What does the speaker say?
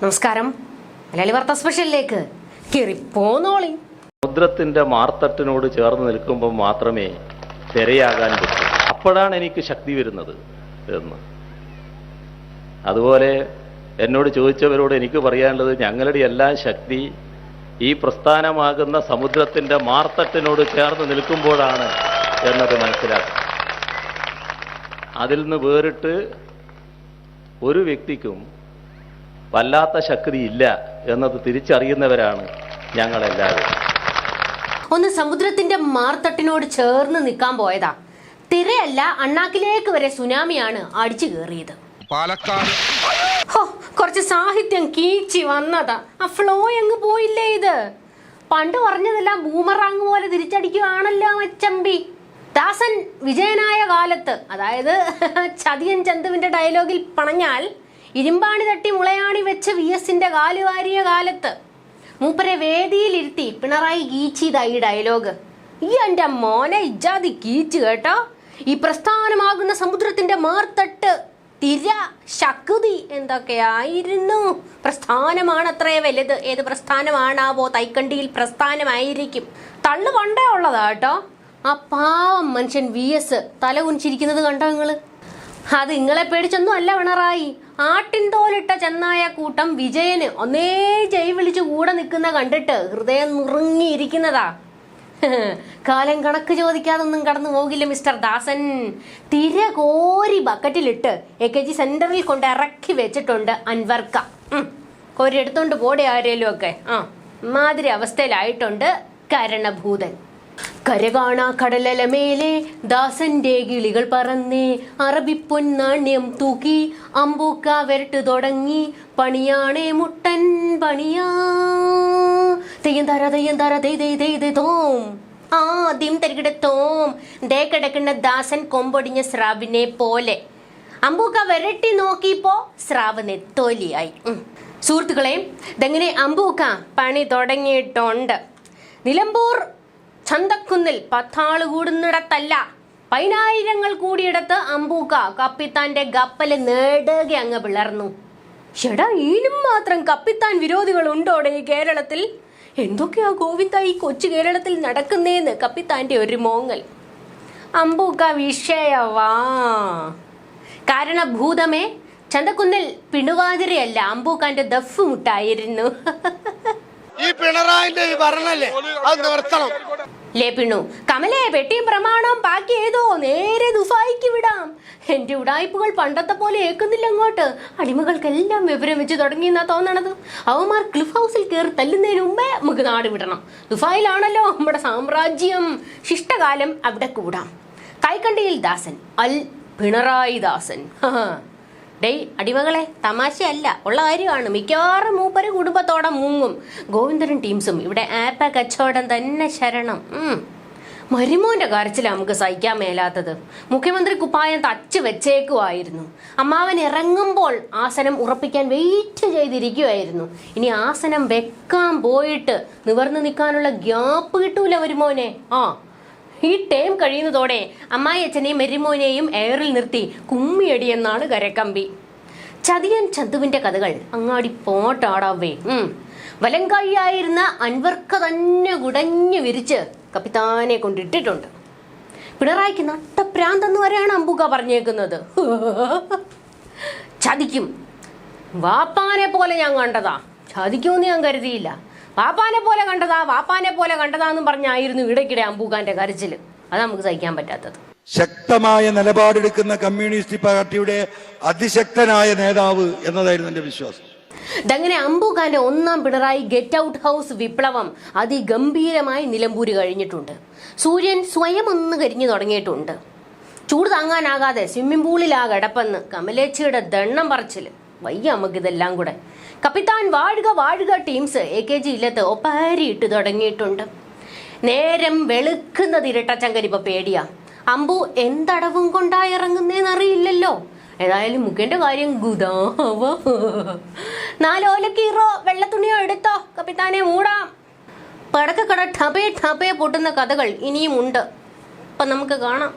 നമസ്കാരം. മലയാളി വാർത്താ സ്പെഷ്യലിലേക്ക് കയറിപ്പോന്നോളി. സമുദ്രത്തിന്റെ മാർത്തട്ടിനോട് ചേർന്ന് നിൽക്കുമ്പോൾ മാത്രമേ തിരയാകാൻ പറ്റൂ. അപ്പോഴാണ് എനിക്ക് ശക്തി വരുന്നത് എന്ന്. അതുപോലെ എന്നോട് ചോദിച്ചവരോട് എനിക്ക് പറയാനുള്ളത്, ഞങ്ങളുടെ എല്ലാ ശക്തി ഈ പ്രസ്ഥാനമാകുന്ന സമുദ്രത്തിന്റെ മാർത്തട്ടിനോട് ചേർന്ന് നിൽക്കുമ്പോഴാണ് എന്നത് മനസ്സിലാക്കും. അതിൽ നിന്ന് വേറിട്ട് ഒരു വ്യക്തിക്കും വല്ലാത്ത ശക്തി ഇല്ല എന്നത് തിരിച്ചറിയുന്നവരാണ് ഞങ്ങളെല്ലാവരും. ഒന്ന് സമുദ്രത്തിന്റെ മാർത്തട്ടിനോട് ചേർന്ന് നിൽക്കാൻ പോയതാ. തിരയല്ല, അണ്ണാക്കിലേക്ക് വരെ സുനാമിയാണ് അടിച്ചു കയറിയത്. കുറച്ച് സാഹിത്യം കീച്ചി വന്നതാ. ആ ഫ്ലോ അങ്ങ് പോയില്ലേ ഇത്. പണ്ട് പറഞ്ഞതെല്ലാം ബൂമറാങ് പോലെ തിരിച്ചടിക്കുകയാണല്ലോ മച്ചമ്പി. ദാസൻ വിജയനായ കാലത്ത്, അതായത് ചതിയൻ ചന്തുവിന്റെ ഡയലോഗിൽ പറഞ്ഞാൽ ഇരുമ്പാണി തട്ടി മുളയാണി വെച്ച് VS-ന്റെ കാലുവാരിയ കാലത്ത് മൂപ്പരെ വേദിയിലിരുത്തി പിണറായി കീച്ചിതാ ഈ ഡയലോഗ്. ഈ എന്റെ മോനെ ഇജാതി കീച്ച് കേട്ടോ. ഈ പ്രസ്ഥാനമാകുന്ന സമുദ്രത്തിന്റെ മാർത്തട്ട്, തിര, ശക്തി എന്തൊക്കെയായിരുന്നു. പ്രസ്ഥാനമാണ് അത്രേ വലുത്. ഏത് പ്രസ്ഥാനമാണാവോ? തൈക്കണ്ടിയിൽ പ്രസ്ഥാനമായിരിക്കും. തള്ളു കൊണ്ടേ ഉള്ളതാ കേട്ടോ. ആ പാവം മനുഷ്യൻ VS തല കുനിച്ചിരിക്കുന്നത് കണ്ടോ നിങ്ങള്? അത് നിങ്ങളെ പേടിച്ചൊന്നും അല്ല പിണറായി. ആട്ടിൻ തോലിട്ട ചെന്നായ കൂട്ടം വിജയന് ഒന്നേ ജയ് വിളിച്ച് കൂടെ നിൽക്കുന്ന കണ്ടിട്ട് ഹൃദയം നുറുങ്ങിയിരിക്കുന്നതാ. കാലം കണക്ക് ചോദിക്കാതൊന്നും കടന്നു പോകില്ല മിസ്റ്റർ ദാസൻ. തിര കോരി ബക്കറ്റിലിട്ട് AKG സെന്ററിൽ കൊണ്ട് ഇറക്കി വെച്ചിട്ടുണ്ട് അൻവർക്ക. കോരി എടുത്തോണ്ട് പോടെ ആരേലും ഒക്കെ. മാതിരി അവസ്ഥയിലായിട്ടുണ്ട് കരണഭൂതൻ. കരകാണാ കടലല മേലെ ദാസന്റെ കിളികൾ പറന്നേ, അറബിപ്പൊന്നാണ്യം തൂക്കി അമ്പൂക്ക വരട്ട് തുടങ്ങി, പണിയാണേ മുട്ടൻ പണിയാ, തെയ്യം തര തോം ആദ്യം തരികിടത്തോം. ദേ കിടക്കുന്ന ദാസൻ കൊമ്പൊടിഞ്ഞ സ്രാവിനെ പോലെ. അമ്പൂക്ക വരട്ടി നോക്കിയപ്പോ സ്രാവ് നെത്തോലിയായി. സുഹൃത്തുക്കളെ, ഇതെങ്ങനെ അമ്പൂക്ക പണി തുടങ്ങിയിട്ടുണ്ട്. നിലമ്പൂർ ചന്തക്കുന്നിൽ 10 ആള് കൂടുന്നിടത്തല്ല, 10,000 കൂടിയിടത്ത് അമ്പൂക്ക കപ്പിത്താന്റെ കപ്പല് നേടുക അങ്ങ് പിളർന്നു. ഷെടാ, ഈനും മാത്രം കപ്പിത്താൻ വിരോധികൾ ഉണ്ടോടെ ഈ കേരളത്തിൽ? എന്തൊക്കെയാ ഗോവിന്ദ ഈ കൊച്ചു കേരളത്തിൽ നടക്കുന്നേന്ന് കപ്പിത്താന്റെ ഒരു മോങ്ങൽ. അമ്പൂക്ക വിഷയവാ. കാരണഭൂതമേ, ചന്തക്കുന്നിൽ പിണുവാതിരയല്ല, അമ്പൂക്കാന്റെ ദഫ് മുട്ടായിരുന്നു. ഈ പിണറായിന്റെ ഭരണല്ലേ അത് നിർത്തണം. ലേ പിണു, കമലേ പെട്ടിയും പ്രമാണവും ബാക്കി ഏതോ നേരെ ദുഫായിക്ക് വിടാം. എന്റെ ഉടായ്പകൾ പണ്ടത്തെ പോലെ ഏക്കുന്നില്ല അങ്ങോട്ട്. അടിമകൾക്കെല്ലാം വിവരം വെച്ച് തുടങ്ങിയെന്നാ തോന്നണത്. അവന്മാർ ക്ലിഫ് ഹൗസിൽ കയറി തല്ലുന്നതിന് മുമ്പേ നമുക്ക് നാട് വിടണം. ദുഫായിലാണല്ലോ നമ്മുടെ സാമ്രാജ്യം. ശിഷ്ടകാലം അവിടെ കൂടാം. കൈക്കണ്ടിയിൽ ദാസൻ അൽ പിണറായി ദാസൻ. ഡേയ് അടിമകളെ, തമാശയല്ല, ഉള്ള കാര്യമാണ്. മിക്കവാറും മൂപ്പര് കുടുംബത്തോടെ മുങ്ങും. ഗോവിന്ദനും ടീംസും ഇവിടെ ആപ്പ കച്ചവടം തന്നെ ശരണം. മരുമോന്റെ കരച്ചില നമുക്ക് സഹിക്കാൻ മേലാത്തത്. മുഖ്യമന്ത്രി കുപ്പായം തച്ച് വെച്ചേക്കുമായിരുന്നു. അമ്മാവൻ ഇറങ്ങുമ്പോൾ ആസനം ഉറപ്പിക്കാൻ വെയിറ്റ് ചെയ്തിരിക്കുമായിരുന്നു. ഇനി ആസനം വെക്കാൻ പോയിട്ട് നിവർന്നു നിൽക്കാനുള്ള ഗ്യാപ്പ് കിട്ടൂല മരുമോനെ. ഈ ടൈം കഴിയുന്നതോടെ അമ്മായി അച്ഛനെയും മെരിമോനെയും എയറിൽ നിർത്തി കുമ്മിയടിയെന്നാണ് കരക്കമ്പി. ചതിയൻ ചന്തുവിന്റെ കഥകൾ അങ്ങാടി പോട്ടാടാവേ. വലങ്കാഴിയായിരുന്ന അൻവർക്ക തന്നെ കുടഞ്ഞു വിരിച്ച് കപ്പിത്താനെ കൊണ്ടിട്ടിട്ടുണ്ട്. പിണറായിക്ക് നട്ടപ്രാന്തെന്ന് വരെയാണ് അമ്പൂക്ക പറഞ്ഞേക്കുന്നത്. ചതിക്കും. വാപ്പാനെ പോലെ ഞാൻ കണ്ടതാ, ചതിക്കുമെന്ന് ഞാൻ കരുതിയില്ല. വാപ്പാനെ പോലെ കണ്ടതാന്നും പറഞ്ഞായിരുന്നു ഇടയ്ക്കിടെ അമ്പൂക്കാന്റെ കരച്ചില്. അത് നമുക്ക് സഹിക്കാൻ പറ്റാത്തത്. ശക്തമായ നിലപാടെടുക്കുന്ന കമ്മ്യൂണിസ്റ്റ് പാർട്ടിയുടെ അതിശക്തനായ നേതാവ് എന്നതായിരുന്നു എന്റെ വിശ്വാസം. ഇതങ്ങനെ അമ്പൂക്കാന്റെ 1ാം പിണറായി ഗെറ്റ് ഔട്ട് ഹൗസ് വിപ്ലവം അതിഗംഭീരമായി നിലമ്പൂര് കഴിഞ്ഞിട്ടുണ്ട്. സൂര്യൻ സ്വയം ഒന്ന് കരിഞ്ഞു തുടങ്ങിയിട്ടുണ്ട്. ചൂട് താങ്ങാനാകാതെ സ്വിമ്മിംഗ് പൂളിലാ കിടപ്പെന്ന് കമലേച്ചിയുടെ ദണ്ണം പറച്ചില്. വയ്യ നമുക്കിതെല്ലാം കൂടെ. കപ്പിത്താൻ വാഴുക ടീംസ് AKG ഇല്ലത്ത് ഒപ്പാരി ഇട്ട് തുടങ്ങിയിട്ടുണ്ട്. നേരം വെളുക്കുന്നത് ഇരട്ടച്ചങ്കൻ ഇപ്പൊ പേടിയാ. അമ്പു എന്തടവും കൊണ്ടാ ഇറങ്ങുന്നേന്നറിയില്ലല്ലോ. ഏതായാലും മുഖേന്റെ കാര്യം ഗുദാവ. 4 ഓലക്കീറോ വെള്ളത്തുണിയോ എടുത്തോ, കപ്പിത്താനെ മൂടാം. പടക്കക്കട ഠപേ പൊട്ടുന്ന കഥകൾ ഇനിയും ഉണ്ട്. അപ്പൊ നമുക്ക് കാണാം.